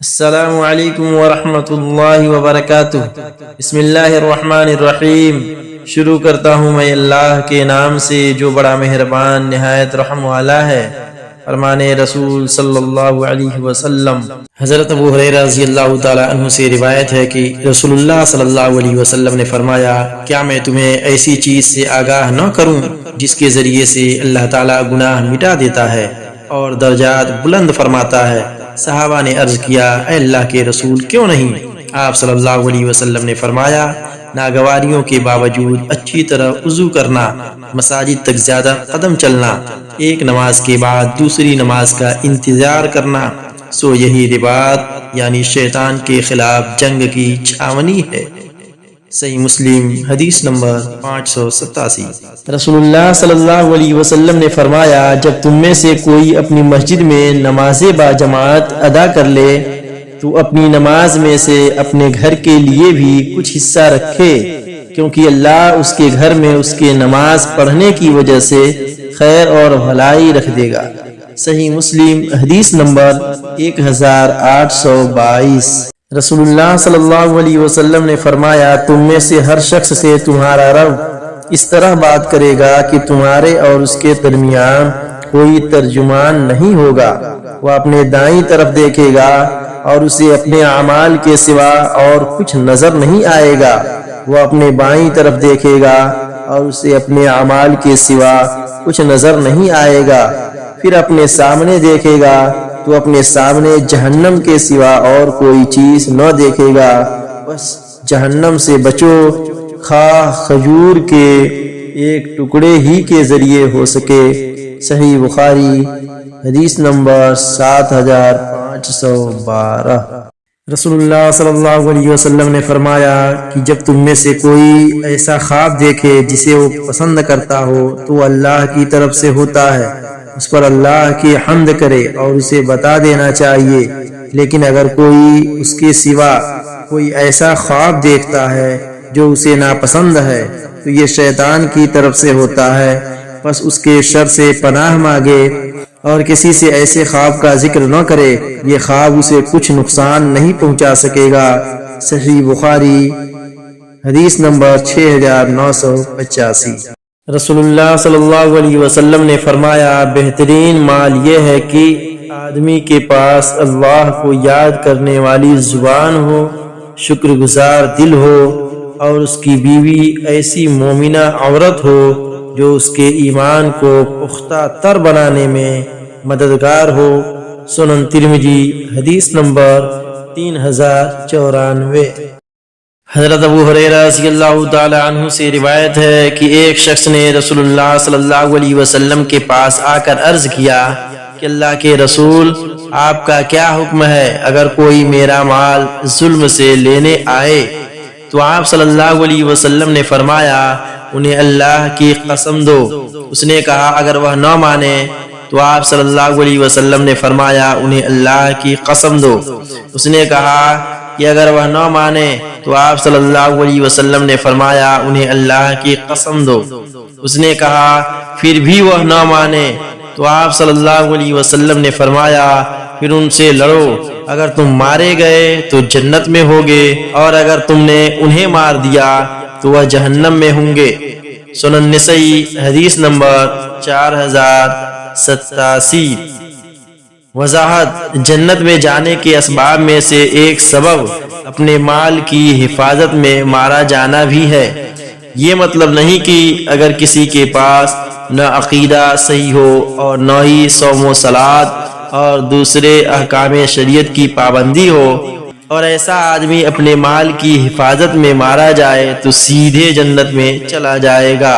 السلام علیکم ورحمۃ اللہ وبرکاتہ۔ بسم اللہ الرحمن الرحیم۔ شروع کرتا ہوں میں اللہ کے نام سے جو بڑا مہربان نہایت رحم والا ہے۔ فرمان رسول صلی اللہ علیہ وسلم۔ حضرت ابو ہریرہ رضی اللہ تعالی عنہ سے روایت ہے کہ رسول اللہ صلی اللہ علیہ وسلم نے فرمایا، کیا میں تمہیں ایسی چیز سے آگاہ نہ کروں جس کے ذریعے سے اللہ تعالی گناہ مٹا دیتا ہے اور درجات بلند فرماتا ہے؟ صحابہ نے عرض کیا، اے اللہ کے رسول کیوں نہیں؟ آپ صلی اللہ علیہ وسلم نے فرمایا، ناگواریوں کے باوجود اچھی طرح وضو کرنا، مساجد تک زیادہ قدم چلنا، ایک نماز کے بعد دوسری نماز کا انتظار کرنا، سو یہی رباط یعنی شیطان کے خلاف جنگ کی چھاونی ہے۔ صحیح مسلم حدیث نمبر 587۔ رسول اللہ صلی اللہ علیہ وسلم نے فرمایا، جب تم میں سے کوئی اپنی مسجد میں نماز با جماعت ادا کر لے تو اپنی نماز میں سے اپنے گھر کے لیے بھی کچھ حصہ رکھے، کیونکہ اللہ اس کے گھر میں اس کے نماز پڑھنے کی وجہ سے خیر اور بھلائی رکھ دے گا۔ صحیح مسلم حدیث نمبر 1822۔ رسول اللہ صلی اللہ علیہ وسلم نے فرمایا، تم میں سے ہر شخص سے تمہارا رب اس طرح بات کرے گا کہ تمہارے اور اس کے درمیان کوئی ترجمان نہیں ہوگا۔ وہ اپنے دائیں طرف دیکھے گا اور اسے اپنے اعمال کے سوا اور کچھ نظر نہیں آئے گا۔ وہ اپنے بائیں طرف دیکھے گا اور اسے اپنے اعمال کے سوا کچھ نظر نہیں آئے گا۔ پھر اپنے سامنے دیکھے گا تو اپنے سامنے جہنم کے سوا اور کوئی چیز نہ دیکھے گا۔ بس جہنم سے بچو، خواہ کھجور کے ایک ٹکڑے ہی کے ذریعے ہو سکے۔ صحیح بخاری حدیث نمبر 7512۔ رسول اللہ صلی اللہ علیہ وسلم نے فرمایا کہ جب تم میں سے کوئی ایسا خواب دیکھے جسے وہ پسند کرتا ہو تو اللہ کی طرف سے ہوتا ہے، اس پر اللہ کی حمد کرے اور اسے بتا دینا چاہیے۔ لیکن اگر کوئی اس کے سوا کوئی ایسا خواب دیکھتا ہے جو اسے ناپسند ہے تو یہ شیطان کی طرف سے ہوتا ہے، بس اس کے شر سے پناہ مانگے اور کسی سے ایسے خواب کا ذکر نہ کرے، یہ خواب اسے کچھ نقصان نہیں پہنچا سکے گا۔ صحیح بخاری حدیث نمبر 6985۔ رسول اللہ صلی اللہ علیہ وسلم نے فرمایا، بہترین مال یہ ہے کہ آدمی کے پاس اللہ کو یاد کرنے والی زبان ہو، شکر گزار دل ہو اور اس کی بیوی ایسی مومنہ عورت ہو جو اس کے ایمان کو پختہ تر بنانے میں مددگار ہو۔ سنن ترمذی حدیث نمبر 3094۔ حضرت ابو ہریرہ رضی اللہ تعالی عنہ سے روایت ہے کہ ایک شخص نے رسول اللہ صلی اللہ علیہ وسلم کے پاس آ کر عرض کیا کہ اللہ کے رسول، آپ کا کیا حکم ہے اگر کوئی میرا مال ظلم سے لینے آئے؟ تو آپ صلی اللہ علیہ وسلم نے فرمایا، انہیں اللہ کی قسم دو۔ اس نے کہا، اگر وہ نہ مانے؟ تو آپ صلی اللہ علیہ وسلم نے فرمایا، انہیں اللہ کی قسم دو۔ اس نے کہا کہ اگر وہ نہ مانے؟ تو آپ صلی اللہ علیہ وسلم نے فرمایا، انہیں اللہ کی قسم دو۔ اس نے کہا، پھر بھی وہ نہ مانے؟ تو آپ صلی اللہ علیہ وسلم نے فرمایا، پھر ان سے لڑو، اگر تم مارے گئے تو جنت میں ہوگے اور اگر تم نے انہیں مار دیا تو وہ جہنم میں ہوں گے۔ سنن نسائی حدیث نمبر 4087۔ وضاحت: جنت میں جانے کے اسباب میں سے ایک سبب اپنے مال کی حفاظت میں مارا جانا بھی ہے۔ یہ مطلب نہیں کہ اگر کسی کے پاس نہ عقیدہ صحیح ہو اور نہ ہی صوم و صلات اور دوسرے احکام شریعت کی پابندی ہو اور ایسا آدمی اپنے مال کی حفاظت میں مارا جائے تو سیدھے جنت میں چلا جائے گا۔